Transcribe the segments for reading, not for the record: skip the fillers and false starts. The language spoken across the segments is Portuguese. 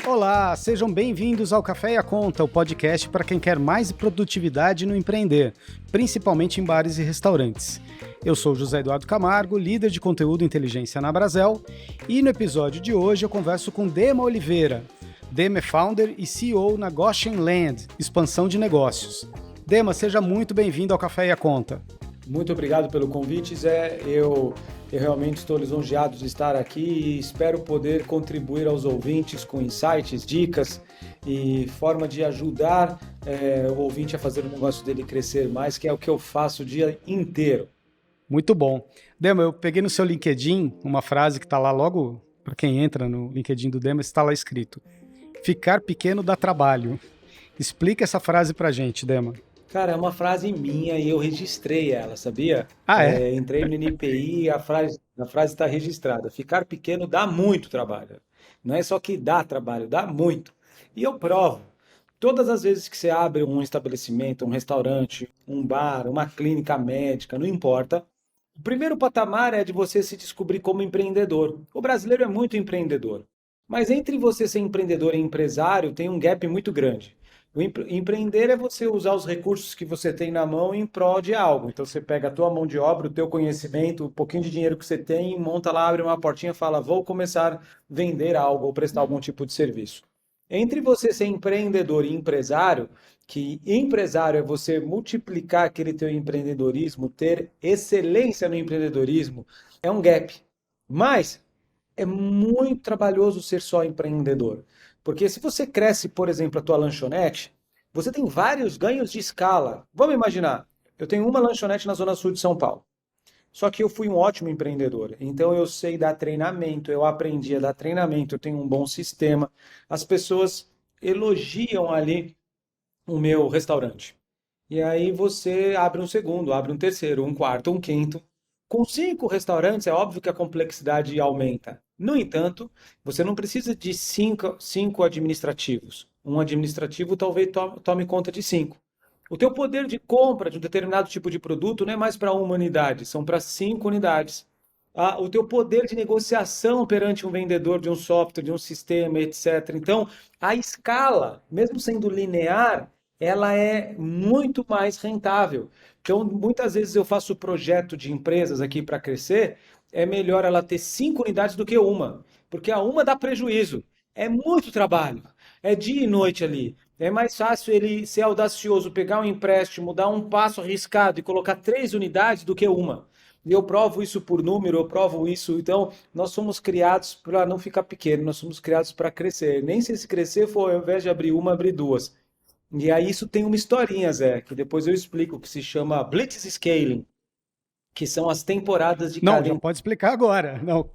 Olá, sejam bem-vindos ao Café e a Conta, o podcast para quem quer mais produtividade no empreender, principalmente em bares e restaurantes. Eu sou José Eduardo Camargo, líder de conteúdo e inteligência na Brasel, e no episódio de hoje eu converso com Dema Oliveira. Dema é founder e CEO na Goshen Land, expansão de negócios. Dema, seja muito bem-vindo ao Café e a Conta. Muito obrigado pelo convite, Zé. Eu realmente estou lisonjeado de estar aqui e espero poder contribuir aos ouvintes com insights, dicas e forma de ajudar o ouvinte a fazer o negócio dele crescer mais, que é o que eu faço o dia inteiro. Muito bom. Dema, eu peguei no seu LinkedIn uma frase que está lá logo, para quem entra no LinkedIn do Dema, está lá escrito: ficar pequeno dá trabalho. Explica essa frase pra gente, Dema. Cara, é uma frase minha e eu registrei ela, sabia? Ah, é? Entrei no NPI e a frase está registrada. Ficar pequeno dá muito trabalho. Não é só que dá trabalho, dá muito. E eu provo. Todas as vezes que você abre um estabelecimento, um restaurante, um bar, uma clínica médica, não importa, o primeiro patamar é de você se descobrir como empreendedor. O brasileiro é muito empreendedor. Mas entre você ser empreendedor e empresário tem um gap muito grande. Empreender é você usar os recursos que você tem na mão em prol de algo. Então você pega a tua mão de obra, o teu conhecimento, o pouquinho de dinheiro que você tem, monta lá, abre uma portinha e fala, vou começar a vender algo ou prestar algum tipo de serviço. Entre você ser empreendedor e empresário, que empresário é você multiplicar aquele teu empreendedorismo, ter excelência no empreendedorismo, é um gap. Mas é muito trabalhoso ser só empreendedor. Porque se você cresce, por exemplo, a tua lanchonete, você tem vários ganhos de escala. Vamos imaginar, eu tenho uma lanchonete na zona sul de São Paulo. Só que eu fui um ótimo empreendedor. Então eu sei dar treinamento, eu aprendi a dar treinamento, eu tenho um bom sistema. As pessoas elogiam ali o meu restaurante. E aí você abre um segundo, abre um terceiro, um quarto, um quinto. Com 5 restaurantes, é óbvio que a complexidade aumenta. No entanto, você não precisa de cinco administrativos. Um administrativo talvez tome conta de 5. O teu poder de compra de um determinado tipo de produto não é mais para uma unidade, são para 5 unidades. O teu poder de negociação perante um vendedor de um software, de um sistema, etc. Então, a escala, mesmo sendo linear, ela é muito mais rentável. Então, muitas vezes eu faço projeto de empresas aqui para crescer, é melhor ela ter 5 unidades do que uma, porque a uma dá prejuízo. É muito trabalho, é dia e noite ali. É mais fácil ele ser audacioso, pegar um empréstimo, dar um passo arriscado e colocar 3 unidades do que uma. E eu provo isso por número, eu provo isso. Então, nós somos criados para não ficar pequeno, nós somos criados para crescer. Nem se esse crescer for, ao invés de abrir uma, abrir duas. E aí isso tem uma historinha, Zé, que depois eu explico, que se chama Blitz Scaling, que são as temporadas de Não, já cada. pode explicar agora. Não,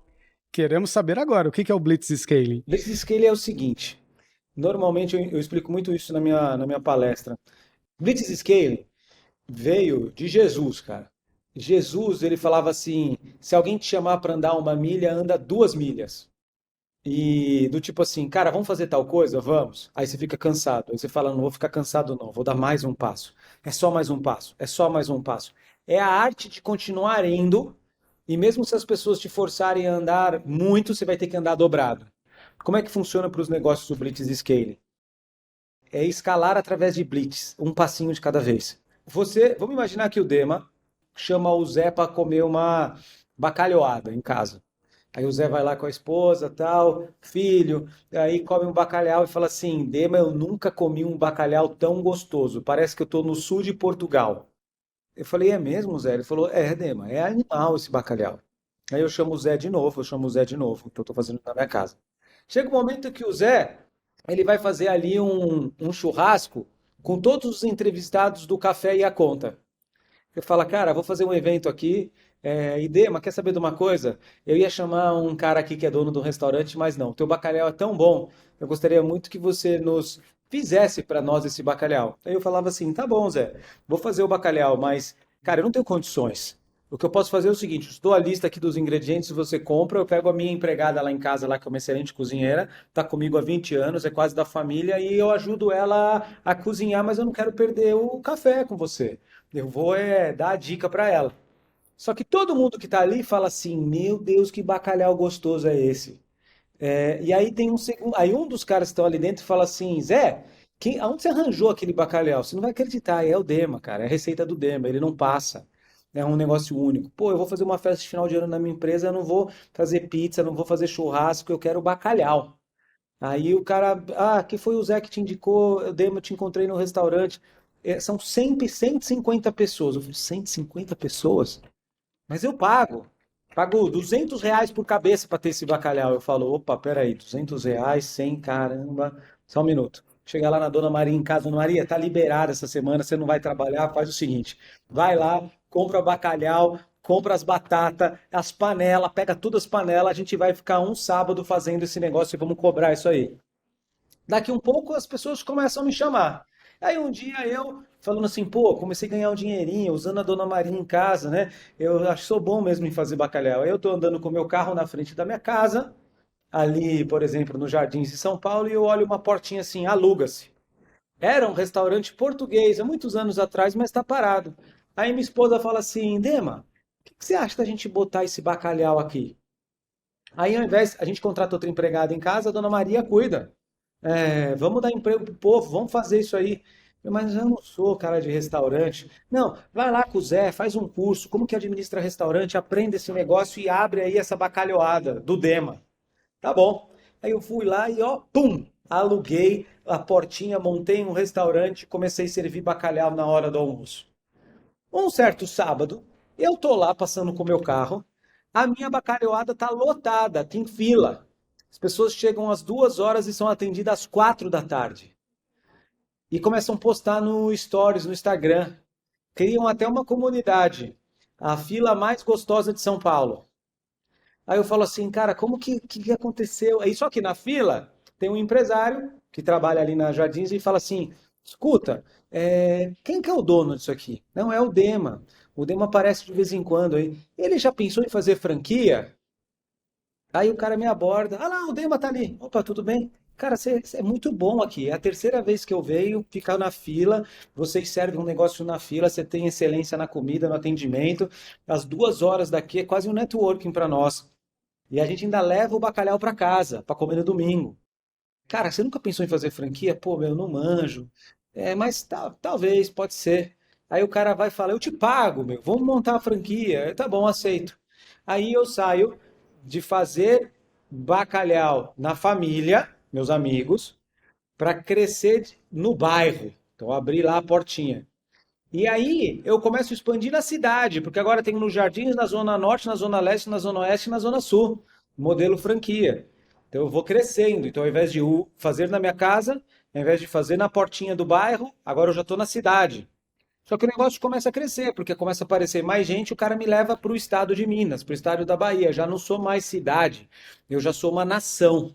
queremos saber agora o que é o Blitz Scaling. Blitz Scaling é o seguinte, normalmente eu explico muito isso na minha palestra. Blitz Scaling veio de Jesus, cara. Jesus, ele falava assim, se alguém te chamar para andar 1 milha, anda 2 milhas. E do tipo assim, cara, vamos fazer tal coisa? Vamos. Aí você fica cansado. Aí você fala, não vou ficar cansado, não, vou dar mais um passo. É só mais um passo, é só mais um passo. É a arte de continuar indo, e mesmo se as pessoas te forçarem a andar muito, você vai ter que andar dobrado. Como é que funciona para os negócios do Blitz Scaling? É escalar através de blitz, um passinho de cada vez. Vamos imaginar que o Dema chama o Zé para comer uma bacalhoada em casa. Aí o Zé vai lá com a esposa, tal, filho, aí come um bacalhau e fala assim: Dema, eu nunca comi um bacalhau tão gostoso. Parece que eu estou no sul de Portugal. Eu falei: é mesmo, Zé? Ele falou: é, Dema, é animal esse bacalhau. Aí eu chamo o Zé de novo, eu chamo o Zé de novo, que eu estou fazendo na minha casa. Chega um momento que o Zé, ele vai fazer ali um churrasco com todos os entrevistados do Café e a Conta. Ele fala, cara, vou fazer um evento aqui, Idema, quer saber de uma coisa? Eu ia chamar um cara aqui que é dono do restaurante, mas não, teu bacalhau é tão bom, eu gostaria muito que você nos fizesse para nós esse bacalhau. Aí eu falava assim, tá bom, Zé, vou fazer o bacalhau, mas, cara, eu não tenho condições. O que eu posso fazer é o seguinte, eu dou a lista aqui dos ingredientes, você compra, eu pego a minha empregada lá em casa, lá que é uma excelente cozinheira, tá comigo há 20 anos, é quase da família, e eu ajudo ela a cozinhar, mas eu não quero perder o café com você. Eu vou dar a dica para ela. Só que todo mundo que tá ali fala assim: Meu Deus, que bacalhau gostoso é esse? E aí tem um segundo, aí um dos caras que estão ali dentro fala assim, Zé, aonde você arranjou aquele bacalhau? Você não vai acreditar, é o Dema, cara, é a receita do Dema, ele não passa. É um negócio único. Pô, eu vou fazer uma festa de final de ano na minha empresa, eu não vou fazer pizza, não vou fazer churrasco, eu quero bacalhau. Aí o cara, que foi o Zé que te indicou, eu te encontrei no restaurante. São sempre 150 pessoas. Eu falei, 150 pessoas? Mas eu pago. Pago R$ 200 por cabeça para ter esse bacalhau. Eu falo, opa, peraí, R$ 200, 100, caramba. Só um minuto. Chegar lá na Dona Maria em casa, Dona Maria, tá liberada essa semana, você não vai trabalhar, faz o seguinte, vai lá, compra bacalhau, compra as batatas, as panelas, pega todas as panelas, a gente vai ficar um sábado fazendo esse negócio e vamos cobrar isso aí. Daqui um pouco as pessoas começam a me chamar. Aí um dia eu, falando assim, pô, comecei a ganhar um dinheirinho usando a Dona Maria em casa, né? Eu acho que sou bom mesmo em fazer bacalhau. Aí eu tô andando com o meu carro na frente da minha casa, ali, por exemplo, nos Jardins de São Paulo, e eu olho uma portinha assim, aluga-se. Era um restaurante português, há muitos anos atrás, mas está parado. Aí minha esposa fala assim, Dema, o que você acha da gente botar esse bacalhau aqui? Aí ao invés, a gente contrata outra empregada em casa, a Dona Maria cuida. Vamos dar emprego pro povo, vamos fazer isso aí. Mas eu não sou cara de restaurante. Não, vai lá com o Zé, faz um curso, como que administra restaurante, aprenda esse negócio e abre aí essa bacalhoada do Dema. Tá bom. Aí eu fui lá e ó, pum, aluguei a portinha, montei um restaurante, comecei a servir bacalhau na hora do almoço. Um certo sábado, eu tô lá passando com o meu carro, a minha bacalhoada tá lotada, tem fila. As pessoas chegam às 2 horas e são atendidas às 4 da tarde. E começam a postar no Stories, no Instagram. Criam até uma comunidade. A fila mais gostosa de São Paulo. Aí eu falo assim, cara, como que aconteceu? Aí só que na fila tem um empresário que trabalha ali na Jardins e fala assim, escuta, quem que é o dono disso aqui? Não, é o Dema. O Dema aparece de vez em quando aí. Ele já pensou em fazer franquia? Aí o cara me aborda. Ah lá, o Dema tá ali. Opa, tudo bem? Cara, você é muito bom aqui. É a terceira vez que eu venho ficar na fila. Vocês servem um negócio na fila. Você tem excelência na comida, no atendimento. As 2 horas daqui é quase um networking para nós. E a gente ainda leva o bacalhau para casa, para comer no domingo. Cara, você nunca pensou em fazer franquia? Pô, meu, não manjo. Mas talvez, pode ser. Aí o cara vai falar, eu te pago, meu, vamos montar a franquia. Tá bom, aceito. Aí eu saio de fazer bacalhau na família, meus amigos, para crescer no bairro. Então, abri lá a portinha. E aí eu começo a expandir na cidade, porque agora tem nos Jardins, na Zona Norte, na Zona Leste, na Zona Oeste e na Zona Sul. Modelo franquia. Então eu vou crescendo. Então ao invés de fazer na minha casa, ao invés de fazer na portinha do bairro, agora eu já estou na cidade. Só que o negócio começa a crescer, porque começa a aparecer mais gente, o cara me leva para o estado de Minas, para o estado da Bahia. Já não sou mais cidade, eu já sou uma nação.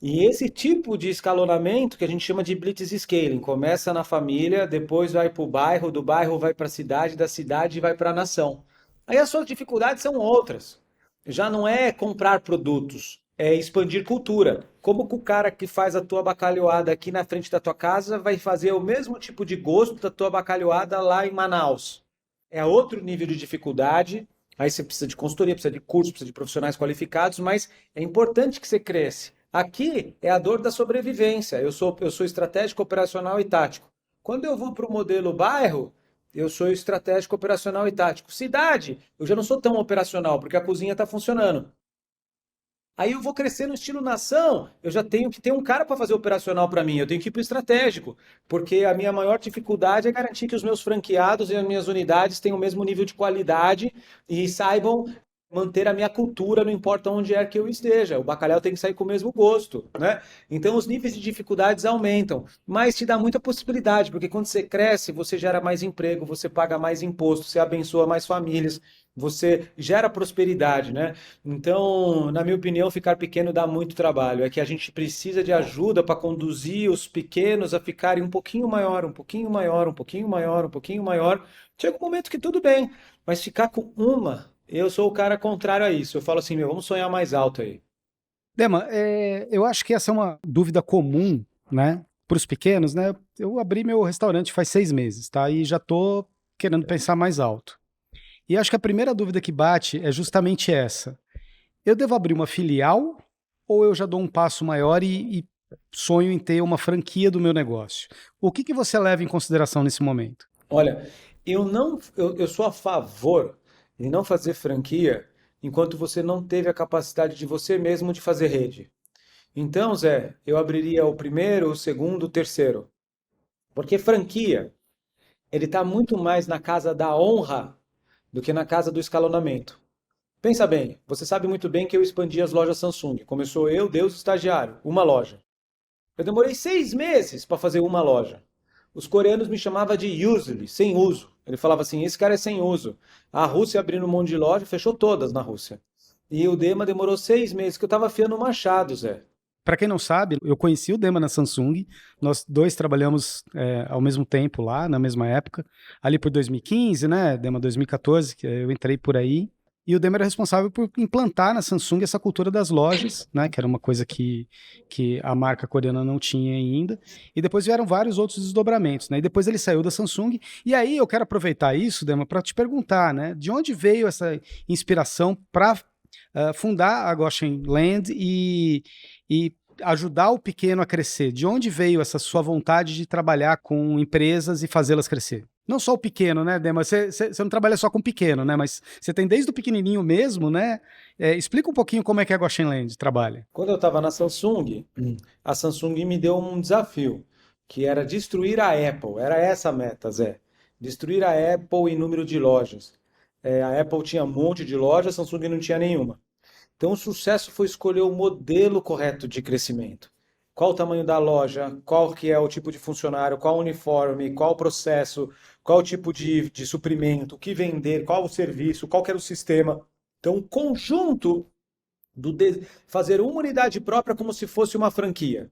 E esse tipo de escalonamento que a gente chama de blitz scaling, começa na família, depois vai para o bairro, do bairro vai para a cidade, da cidade vai para a nação. Aí as suas dificuldades são outras. Já não é comprar produtos, é expandir cultura. Como que o cara que faz a tua bacalhoada aqui na frente da tua casa vai fazer o mesmo tipo de gosto da tua bacalhoada lá em Manaus? É outro nível de dificuldade. Aí você precisa de consultoria, precisa de curso, precisa de profissionais qualificados, mas é importante que você cresça. Aqui é a dor da sobrevivência. Eu sou estratégico, operacional e tático. Quando eu vou para o modelo bairro, eu sou estratégico, operacional e tático. Cidade, eu já não sou tão operacional, porque a cozinha está funcionando. Aí eu vou crescer no estilo nação, eu já tenho que ter um cara para fazer operacional para mim, eu tenho que ir para o estratégico, porque a minha maior dificuldade é garantir que os meus franqueados e as minhas unidades tenham o mesmo nível de qualidade e saibam manter a minha cultura, não importa onde é que eu esteja. O bacalhau tem que sair com o mesmo gosto, né? Então os níveis de dificuldades aumentam, mas te dá muita possibilidade, porque quando você cresce, você gera mais emprego, você paga mais imposto, você abençoa mais famílias, você gera prosperidade, né? Então, na minha opinião, ficar pequeno dá muito trabalho. É que a gente precisa de ajuda para conduzir os pequenos a ficarem um pouquinho maior, um pouquinho maior, um pouquinho maior, um pouquinho maior. Chega um momento que tudo bem, mas ficar com uma, eu sou o cara contrário a isso. Eu falo assim, meu, vamos sonhar mais alto aí. Dema, eu acho que essa é uma dúvida comum, né, para os pequenos, né? Eu abri meu restaurante faz 6 meses, tá? E já tô querendo pensar mais alto. E acho que a primeira dúvida que bate é justamente essa. Eu devo abrir uma filial ou eu já dou um passo maior e sonho em ter uma franquia do meu negócio? O que você leva em consideração nesse momento? Olha, eu sou a favor de não fazer franquia enquanto você não teve a capacidade de você mesmo de fazer rede. Então, Zé, eu abriria o primeiro, o segundo, o terceiro. Porque franquia, ele está muito mais na casa da honra do que na casa do escalonamento. Pensa bem, você sabe muito bem que eu expandi as lojas Samsung. Começou eu, Deus, o estagiário, uma loja. Eu demorei 6 meses para fazer uma loja. Os coreanos me chamavam de usually, sem uso. Ele falava assim, esse cara é sem uso. A Rússia abrindo um monte de loja, fechou todas na Rússia. E o Dema demorou 6 meses, que eu estava afiando o machado, Zé. Para quem não sabe, eu conheci o Dema na Samsung. Nós dois trabalhamos ao mesmo tempo lá, na mesma época, ali por 2015, né? Dema 2014, que eu entrei por aí. E o Dema era responsável por implantar na Samsung essa cultura das lojas, né? Que era uma coisa que a marca coreana não tinha ainda. E depois vieram vários outros desdobramentos, né? E depois ele saiu da Samsung. E aí eu quero aproveitar isso, Dema, para te perguntar, né? De onde veio essa inspiração para fundar a Goshen Land e ajudar o pequeno a crescer? De onde veio essa sua vontade de trabalhar com empresas e fazê-las crescer? Não só o pequeno, né, Dema? Você não trabalha só com pequeno, né? Mas você tem desde o pequenininho mesmo, né? Explica um pouquinho como é que a Goshen Land trabalha. Quando eu estava na Samsung, a Samsung me deu um desafio, que era destruir a Apple. Era essa a meta, Zé. Destruir a Apple em número de lojas. A Apple tinha um monte de lojas, a Samsung não tinha nenhuma. Então, o sucesso foi escolher o modelo correto de crescimento. Qual o tamanho da loja, qual que é o tipo de funcionário, qual o uniforme, qual o processo, qual o tipo de suprimento, o que vender, qual o serviço, qual que era o sistema. Então, o conjunto fazer uma unidade própria como se fosse uma franquia.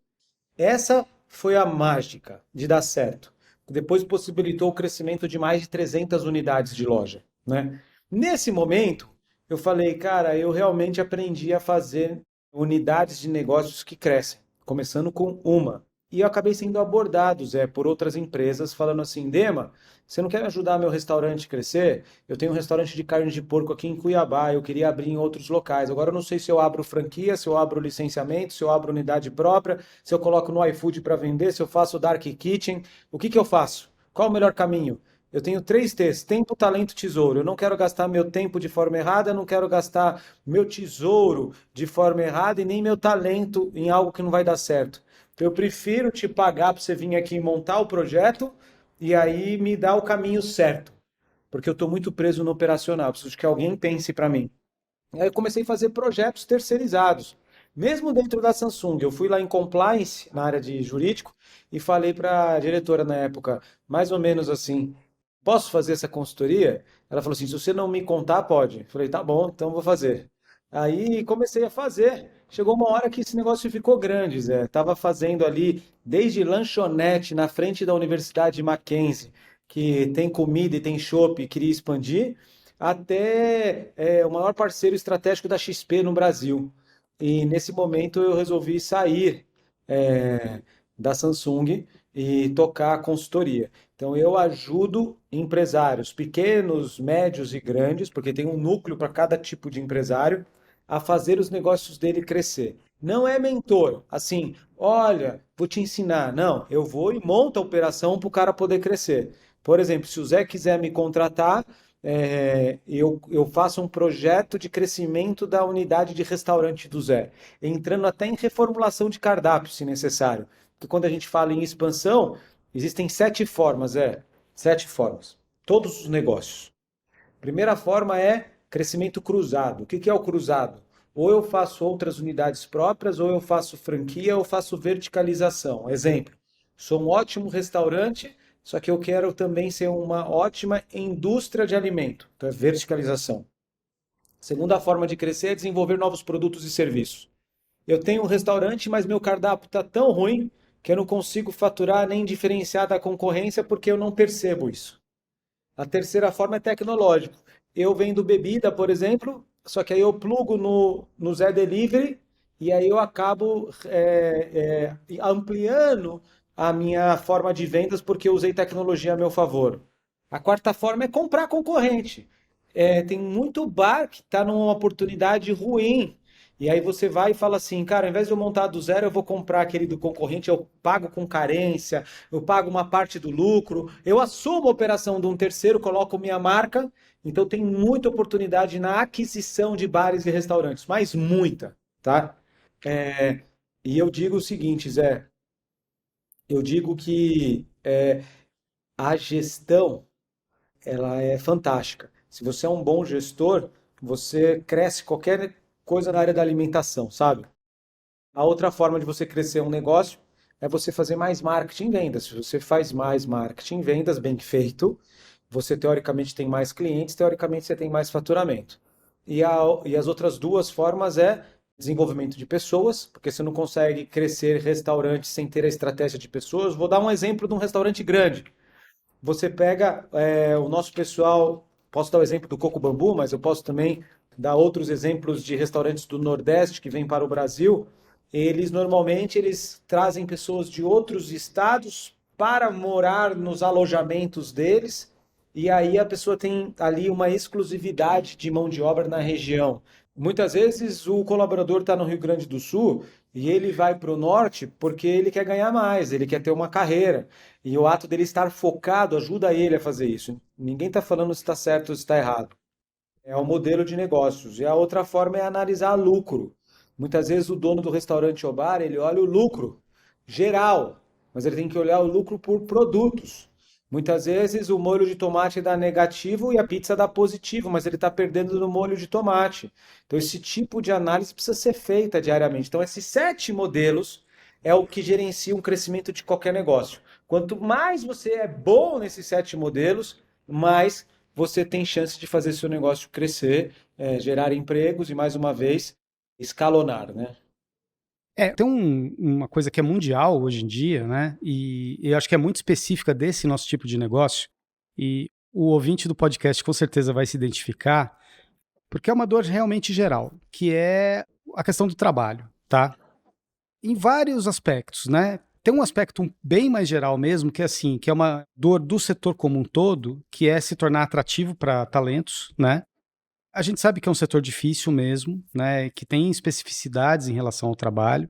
Essa foi a mágica de dar certo. Depois possibilitou o crescimento de mais de 300 unidades de loja, né? Nesse momento, eu falei, cara, eu realmente aprendi a fazer unidades de negócios que crescem, começando com uma. E eu acabei sendo abordado, Zé, por outras empresas, falando assim, Dema, você não quer ajudar meu restaurante a crescer? Eu tenho um restaurante de carne de porco aqui em Cuiabá, eu queria abrir em outros locais. Agora eu não sei se eu abro franquia, se eu abro licenciamento, se eu abro unidade própria, se eu coloco no iFood para vender, se eu faço dark kitchen. O que que eu faço? Qual o melhor caminho? Eu tenho 3 T's: tempo, talento, tesouro. Eu não quero gastar meu tempo de forma errada, eu não quero gastar meu tesouro de forma errada e nem meu talento em algo que não vai dar certo. Eu prefiro te pagar para você vir aqui montar o projeto e aí me dar o caminho certo, porque eu estou muito preso no operacional, preciso que alguém pense para mim. E aí eu comecei a fazer projetos terceirizados. Mesmo dentro da Samsung, eu fui lá em compliance, na área de jurídico, e falei para a diretora na época, mais ou menos assim, posso fazer essa consultoria? Ela falou assim, se você não me contar, pode. Eu falei, tá bom, então vou fazer. Aí comecei a fazer. Chegou uma hora que esse negócio ficou grande, Zé. Tava fazendo ali desde lanchonete na frente da Universidade de Mackenzie, que tem comida e tem chopp, queria expandir, até o maior parceiro estratégico da XP no Brasil. E nesse momento eu resolvi sair é, da Samsung e tocar a consultoria. Então eu ajudo empresários pequenos, médios e grandes, porque tem um núcleo para cada tipo de empresário, a fazer os negócios dele crescer. Não é mentor, assim, olha, vou te ensinar. Não, eu vou e monto a operação para o cara poder crescer. Por exemplo, se o Zé quiser me contratar, eu faço um projeto de crescimento da unidade de restaurante do Zé, entrando até em reformulação de cardápio, se necessário. Porque quando a gente fala em expansão, existem 7 formas, 7 formas. Todos os negócios. Primeira forma é crescimento cruzado. O que é o cruzado? Ou eu faço outras unidades próprias, ou eu faço franquia, ou faço verticalização. Exemplo, sou um ótimo restaurante, só que eu quero também ser uma ótima indústria de alimento. Então é verticalização. Segunda forma de crescer é desenvolver novos produtos e serviços. Eu tenho um restaurante, mas meu cardápio está tão ruim que eu não consigo faturar nem diferenciar da concorrência porque eu não percebo isso. A terceira forma é tecnológico. Eu vendo bebida, por exemplo, só que aí eu plugo no Zé Delivery e aí eu acabo ampliando a minha forma de vendas porque eu usei tecnologia a meu favor. A quarta forma é comprar concorrente. Tem muito bar que está numa oportunidade ruim E aí você vai e fala assim, cara, ao invés de eu montar do zero, eu vou comprar aquele do concorrente, eu pago com carência, eu pago uma parte do lucro, eu assumo a operação de um terceiro, coloco minha marca, então tem muita oportunidade na aquisição de bares e restaurantes, mas muita, tá? E eu digo o seguinte, Zé, eu digo que a gestão, ela é fantástica. Se você é um bom gestor, você cresce qualquer coisa na área da alimentação, sabe? A outra forma de você crescer um negócio é você fazer mais marketing e vendas. Se você faz mais marketing e vendas bem feito, você teoricamente tem mais clientes, teoricamente você tem mais faturamento. E as outras duas formas é desenvolvimento de pessoas, porque você não consegue crescer restaurante sem ter a estratégia de pessoas. Vou dar um exemplo de um restaurante grande. Você pega o nosso pessoal, posso dar o exemplo do Coco Bambu, mas eu posso também dar outros exemplos de restaurantes do Nordeste que vêm para o Brasil. Eles normalmente eles trazem pessoas de outros estados para morar nos alojamentos deles, e aí a pessoa tem ali uma exclusividade de mão de obra na região. Muitas vezes o colaborador está no Rio Grande do Sul e ele vai para o norte porque ele quer ganhar mais, ele quer ter uma carreira. E o ato dele estar focado ajuda ele a fazer isso. Ninguém está falando se está certo ou se está errado. É o modelo de negócios. E a outra forma é analisar lucro. Muitas vezes o dono do restaurante ou bar, ele olha o lucro geral, mas ele tem que olhar o lucro por produtos. Muitas vezes o molho de tomate dá negativo e a pizza dá positivo, mas ele está perdendo no molho de tomate. Então esse tipo de análise precisa ser feita diariamente. Então esses 7 modelos é o que gerencia um crescimento de qualquer negócio. Quanto mais você é bom nesses 7 modelos, mais você tem chance de fazer seu negócio crescer, gerar empregos e, mais uma vez, escalonar, né? Tem uma coisa que é mundial hoje em dia, né? E eu acho que é muito específica desse nosso tipo de negócio. E o ouvinte do podcast com certeza vai se identificar, porque é uma dor realmente geral, que é a questão do trabalho, tá? Em vários aspectos, né? Tem um aspecto bem mais geral mesmo, que é assim, que é uma dor do setor como um todo, que é se tornar atrativo para talentos, né? A gente sabe que é um setor difícil mesmo, né? Que tem especificidades em relação ao trabalho,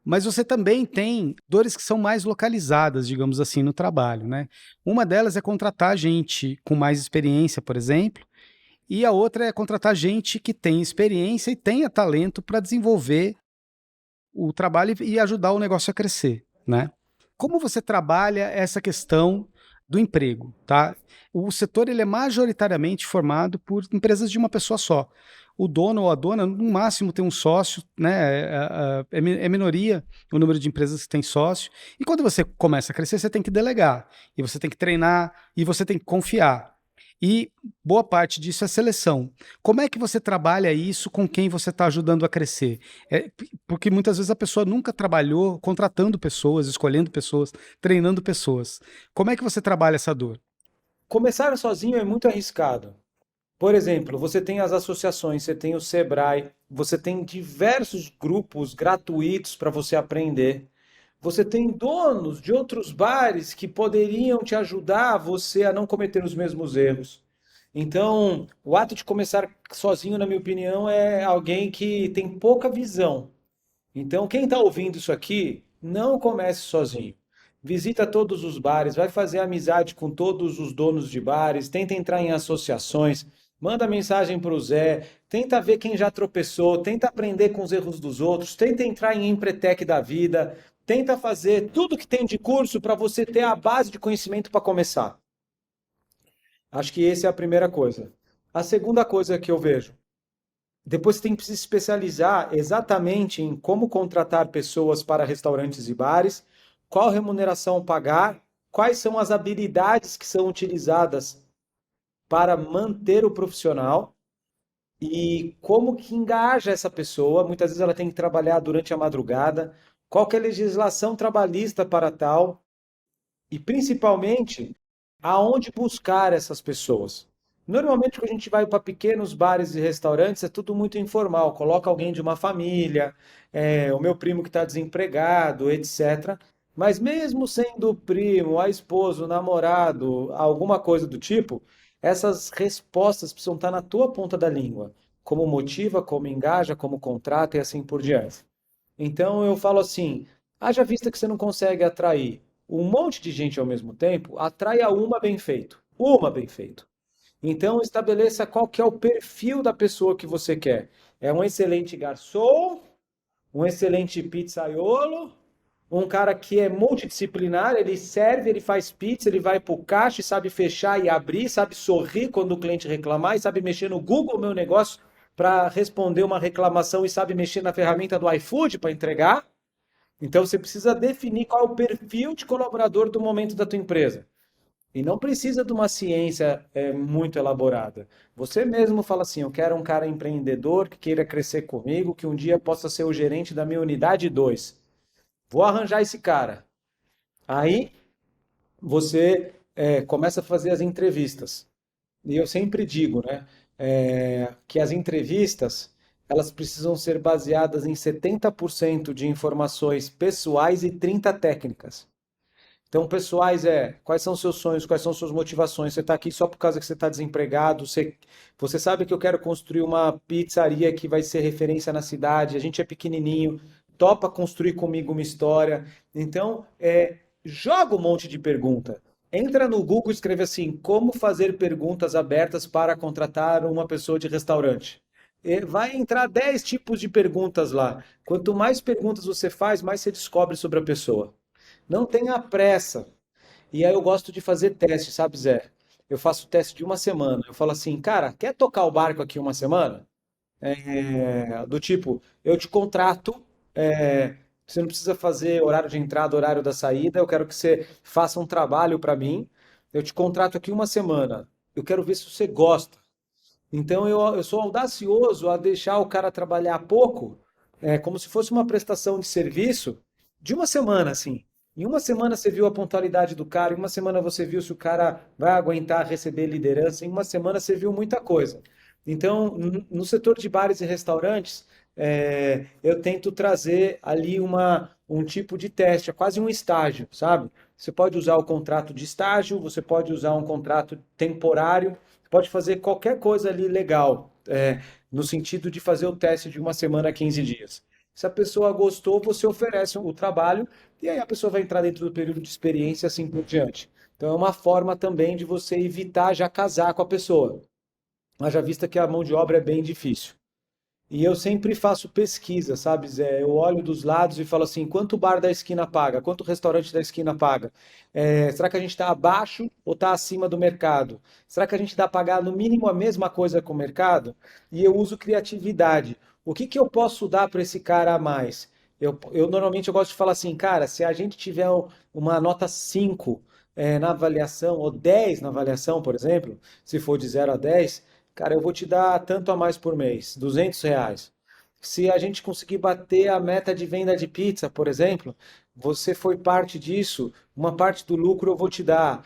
mas você também tem dores que são mais localizadas, digamos assim, no trabalho, né? Uma delas é contratar gente com mais experiência, por exemplo, e a outra é contratar gente que tem experiência e tenha talento para desenvolver o trabalho e ajudar o negócio a crescer, né? Como você trabalha essa questão do emprego, tá? O setor ele é majoritariamente formado por empresas de uma pessoa só. O dono ou a dona, no máximo, tem um sócio, né? É minoria o número de empresas que tem sócio. E quando você começa a crescer, você tem que delegar, e você tem que treinar, e você tem que confiar. E boa parte disso é seleção. Como é que você trabalha isso com quem você está ajudando a crescer? Porque muitas vezes a pessoa nunca trabalhou contratando pessoas, escolhendo pessoas, treinando pessoas. Como é que você trabalha essa dor? Começar sozinho é muito arriscado. Por exemplo, você tem as associações, você tem o Sebrae, você tem diversos grupos gratuitos para você aprender. Você tem donos de outros bares que poderiam te ajudar você a não cometer os mesmos erros. Então, o ato de começar sozinho, na minha opinião, é alguém que tem pouca visão. Então, quem está ouvindo isso aqui, não comece sozinho. Visita todos os bares, vai fazer amizade com todos os donos de bares, tenta entrar em associações, manda mensagem para o Zé, tenta ver quem já tropeçou, tenta aprender com os erros dos outros, tenta entrar em Empretec da vida, tenta fazer tudo que tem de curso para você ter a base de conhecimento para começar. Acho que essa é a primeira coisa. A segunda coisa que eu vejo, depois você tem que se especializar exatamente em como contratar pessoas para restaurantes e bares, qual remuneração pagar, quais são as habilidades que são utilizadas para manter o profissional e como que engaja essa pessoa. Muitas vezes ela tem que trabalhar durante a madrugada, qual que é a legislação trabalhista para tal e principalmente aonde buscar essas pessoas. Normalmente, quando a gente vai para pequenos bares e restaurantes, é tudo muito informal. Coloca alguém de uma família, o meu primo que está desempregado, etc. Mas mesmo sendo o primo, a esposa, o namorado, alguma coisa do tipo, essas respostas precisam estar na tua ponta da língua. como motiva, como engaja, como contrata e assim por diante. Então eu falo assim, haja vista que você não consegue atrair um monte de gente ao mesmo tempo, atraia uma bem feito. Uma bem feito. Então estabeleça qual que é o perfil da pessoa que você quer. É um excelente garçom, um excelente pizzaiolo, um cara que é multidisciplinar, ele serve, ele faz pizza, ele vai pro caixa, sabe fechar e abrir, sabe sorrir quando o cliente reclamar e sabe mexer no Google Meu Negócio para responder uma reclamação e sabe mexer na ferramenta do iFood para entregar. Então você precisa definir qual é o perfil de colaborador do momento da tua empresa. E não precisa de uma ciência muito elaborada. Você mesmo fala assim: eu quero um cara empreendedor que queira crescer comigo, que um dia possa ser o gerente da minha unidade 2. Vou arranjar esse cara. Aí você começa a fazer as entrevistas. E eu sempre digo, né, que as entrevistas elas precisam ser baseadas em 70% de informações pessoais e 30 técnicas. Então, pessoais quais são os seus sonhos, quais são suas motivações? Você está aqui só por causa que você está desempregado? Você sabe que eu quero construir uma pizzaria que vai ser referência na cidade, a gente é pequenininho, topa construir comigo uma história. Então, joga um monte de pergunta. Entra no Google e escreve assim, como fazer perguntas abertas para contratar uma pessoa de restaurante. E vai entrar 10 tipos de perguntas lá. Quanto mais perguntas você faz, mais você descobre sobre a pessoa. Não tenha pressa. E aí eu gosto de fazer teste, sabe, Zé? Eu faço teste de uma semana. Eu falo assim, cara, quer tocar o barco aqui uma semana? Do tipo, eu te contrato, você não precisa fazer horário de entrada, horário da saída, eu quero que você faça um trabalho para mim. Eu te contrato aqui uma semana. Eu quero ver se você gosta. Então eu sou audacioso a deixar o cara trabalhar pouco, como se fosse uma prestação de serviço, de uma semana, assim. Em uma semana você viu a pontualidade do cara, em uma semana você viu se o cara vai aguentar receber liderança, em uma semana você viu muita coisa. Então, no setor de bares e restaurantes, eu tento trazer ali um tipo de teste, é quase um estágio, sabe? Você pode usar o contrato de estágio, você pode usar um contrato temporário, pode fazer qualquer coisa ali legal, no sentido de fazer o teste de uma semana a 15 dias. Se a pessoa gostou, você oferece o trabalho e aí a pessoa vai entrar dentro do período de experiência e assim por diante. Então é uma forma também de você evitar já casar com a pessoa. Haja vista que a mão de obra é bem difícil. E eu sempre faço pesquisa, sabe, Zé? Eu olho dos lados e falo assim, quanto o bar da esquina paga? Quanto o restaurante da esquina paga? Será que a gente está abaixo ou está acima do mercado? Será que a gente dá a pagar no mínimo a mesma coisa que o mercado? E eu uso criatividade. O que que eu posso dar para esse cara a mais? Eu normalmente eu gosto de falar assim, cara, se a gente tiver uma nota 5 na avaliação, ou 10 na avaliação, por exemplo, se for de 0 a 10, cara, eu vou te dar tanto a mais por mês, R$ 200. Se a gente conseguir bater a meta de venda de pizza, por exemplo, você foi parte disso, uma parte do lucro eu vou te dar.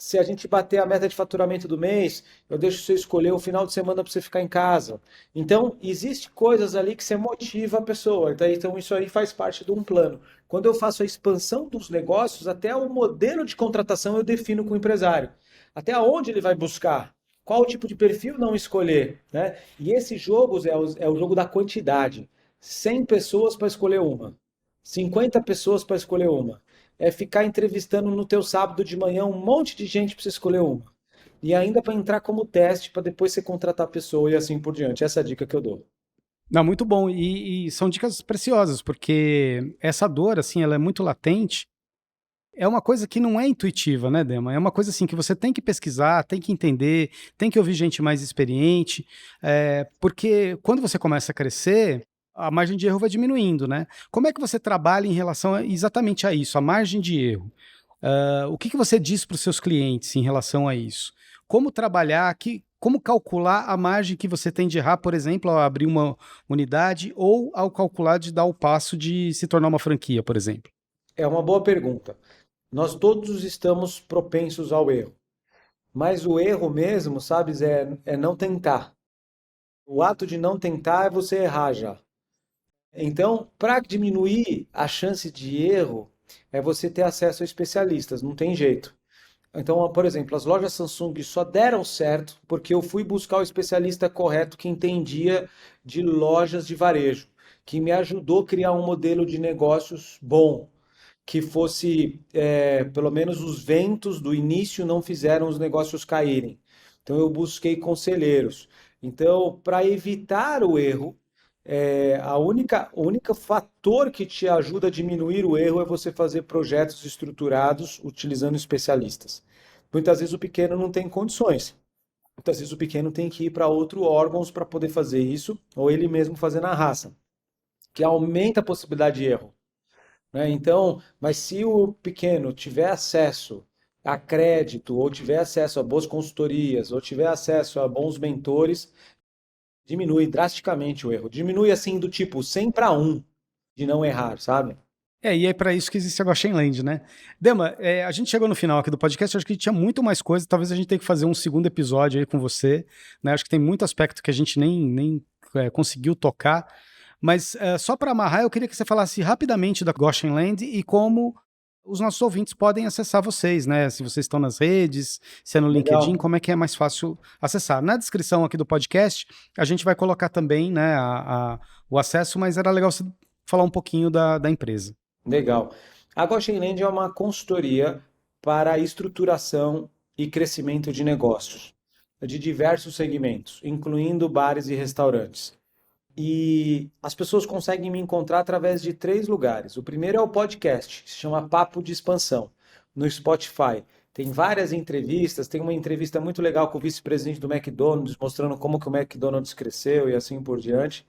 Se a gente bater a meta de faturamento do mês, eu deixo você escolher o final de semana para você ficar em casa. Então, existe coisas ali que você motiva a pessoa. Então, isso aí faz parte de um plano. Quando eu faço a expansão dos negócios, até o modelo de contratação eu defino com o empresário. Até onde ele vai buscar? Qual o tipo de perfil não escolher, né? E esses jogos é o jogo da quantidade. 100 pessoas para escolher uma. 50 pessoas para escolher uma. É ficar entrevistando no teu sábado de manhã um monte de gente para você escolher uma. E ainda para entrar como teste, para depois você contratar a pessoa e assim por diante. Essa é a dica que eu dou. Não, muito bom. E são dicas preciosas, porque essa dor, assim, ela é muito latente. É uma coisa que não é intuitiva, né, Dema? É uma coisa assim que você tem que pesquisar, tem que entender, tem que ouvir gente mais experiente, porque quando você começa a crescer, a margem de erro vai diminuindo, né? Como é que você trabalha em relação exatamente a isso, a margem de erro? O que que você diz para os seus clientes em relação a isso? Como trabalhar, como calcular a margem que você tem de errar, por exemplo, ao abrir uma unidade ou ao calcular de dar o passo de se tornar uma franquia, por exemplo? É uma boa pergunta. Nós todos estamos propensos ao erro. Mas o erro mesmo, sabes, é não tentar. O ato de não tentar é você errar já. Então, para diminuir a chance de erro, é você ter acesso a especialistas, não tem jeito. Então, por exemplo, as lojas Samsung só deram certo porque eu fui buscar o especialista correto que entendia de lojas de varejo, que me ajudou a criar um modelo de negócios bom, que fosse, pelo menos os ventos do início não fizeram os negócios caírem. Então, eu busquei conselheiros. Então, para evitar o erro, o único fator que te ajuda a diminuir o erro é você fazer projetos estruturados utilizando especialistas. Muitas vezes o pequeno não tem condições. Muitas vezes o pequeno tem que ir para outros órgãos para poder fazer isso, ou ele mesmo fazer na raça, que aumenta a possibilidade de erro, né? Então, mas se o pequeno tiver acesso a crédito, ou tiver acesso a boas consultorias, ou tiver acesso a bons mentores, diminui drasticamente o erro. Diminui assim do tipo 100 para 1 de não errar, sabe? E é para isso que existe a Goshenland, né? Dema, a gente chegou no final aqui do podcast, acho que tinha muito mais coisa, talvez a gente tenha que fazer um segundo episódio aí com você, né? Acho que tem muito aspecto que a gente nem conseguiu tocar, mas só para amarrar, eu queria que você falasse rapidamente da Goshenland e como os nossos ouvintes podem acessar vocês, né? Se vocês estão nas redes, se é no LinkedIn, Legal. como é que é mais fácil acessar? Na descrição aqui do podcast, a gente vai colocar também, né, o acesso, mas era legal você falar um pouquinho da empresa. Legal. A Goshenland é uma consultoria para a estruturação e crescimento de negócios de diversos segmentos, incluindo bares e restaurantes. E as pessoas conseguem me encontrar através de 3 lugares. O primeiro é o podcast, que se chama Papo de Expansão, no Spotify. Tem várias entrevistas, tem uma entrevista muito legal com o vice-presidente do McDonald's, mostrando como que o McDonald's cresceu e assim por diante.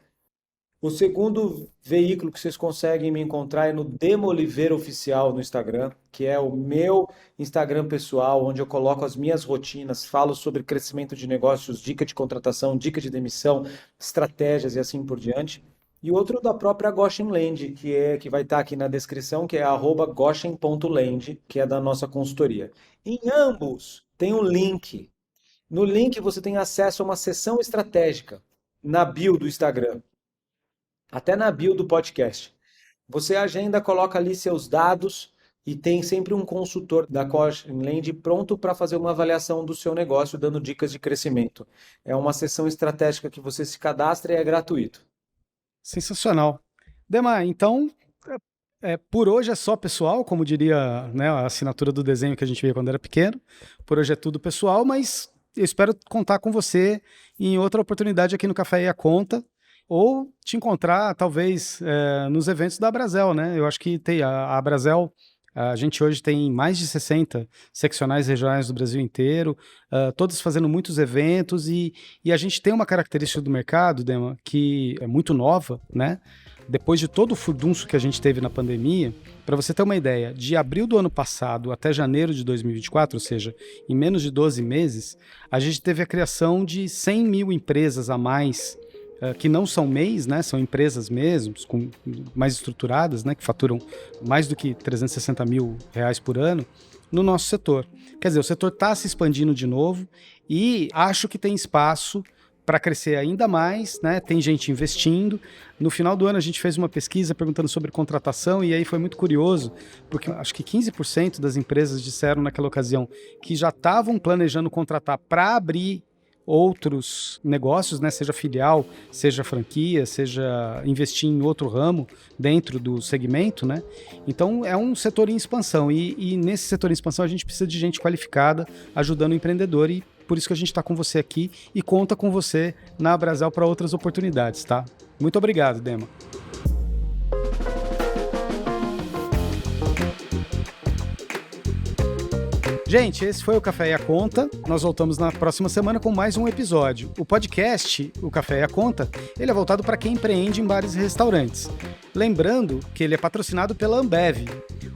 O segundo veículo que vocês conseguem me encontrar é no Demoliver Oficial no Instagram, que é o meu Instagram pessoal, onde eu coloco as minhas rotinas, falo sobre crescimento de negócios, dica de contratação, dica de demissão, estratégias e assim por diante. E outro da própria Goshenland, que vai estar aqui na descrição, que é @goshen.land, que é da nossa consultoria. Em ambos tem um link. No link você tem acesso a uma sessão estratégica na bio do Instagram, até na bio do podcast. Você agenda, coloca ali seus dados e tem sempre um consultor da Land pronto para fazer uma avaliação do seu negócio, dando dicas de crescimento. É uma sessão estratégica que você se cadastra e é gratuito. Sensacional. Dema, então, por hoje é só pessoal, como diria, né, a assinatura do desenho que a gente via quando era pequeno. Por hoje é tudo pessoal, mas eu espero contar com você em outra oportunidade aqui no Café e a Conta, ou te encontrar, talvez, nos eventos da Abrazel, né? Eu acho que tem a Abrazel, a gente hoje tem mais de 60 seccionais regionais do Brasil inteiro, todos fazendo muitos eventos, e a gente tem uma característica do mercado, Dema, que é muito nova, né? Depois de todo o furdunço que a gente teve na pandemia, para você ter uma ideia, de abril do ano passado até janeiro de 2024, ou seja, em menos de 12 meses, a gente teve a criação de 100 mil empresas a mais, que não são MEIs, né, são empresas mesmo, mais estruturadas, né, que faturam mais do que 360 mil reais por ano, no nosso setor. Quer dizer, o setor está se expandindo de novo e acho que tem espaço para crescer ainda mais, né? Tem gente investindo. No final do ano a gente fez uma pesquisa perguntando sobre contratação e aí foi muito curioso, porque acho que 15% das empresas disseram naquela ocasião que já estavam planejando contratar para abrir outros negócios, né? Seja filial, seja franquia, seja investir em outro ramo dentro do segmento, né? Então é um setor em expansão e nesse setor em expansão a gente precisa de gente qualificada ajudando o empreendedor e por isso que a gente está com você aqui e conta com você na Abrazel para outras oportunidades, tá? Muito obrigado, Dema. Gente, esse foi o Café e a Conta. Nós voltamos na próxima semana com mais um episódio. O podcast, o Café e a Conta, ele é voltado para quem empreende em bares e restaurantes. Lembrando que ele é patrocinado pela Ambev.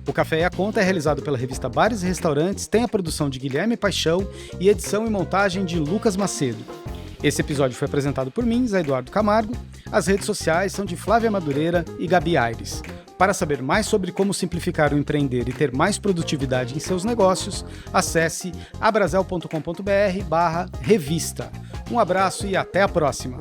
O Café e a Conta é realizado pela revista Bares e Restaurantes, tem a produção de Guilherme Paixão e edição e montagem de Lucas Macedo. Esse episódio foi apresentado por mim, Zé Eduardo Camargo. As redes sociais são de Flávia Madureira e Gabi Aires. Para saber mais sobre como simplificar o empreender e ter mais produtividade em seus negócios, acesse abrazel.com.br/revista. Um abraço e até a próxima!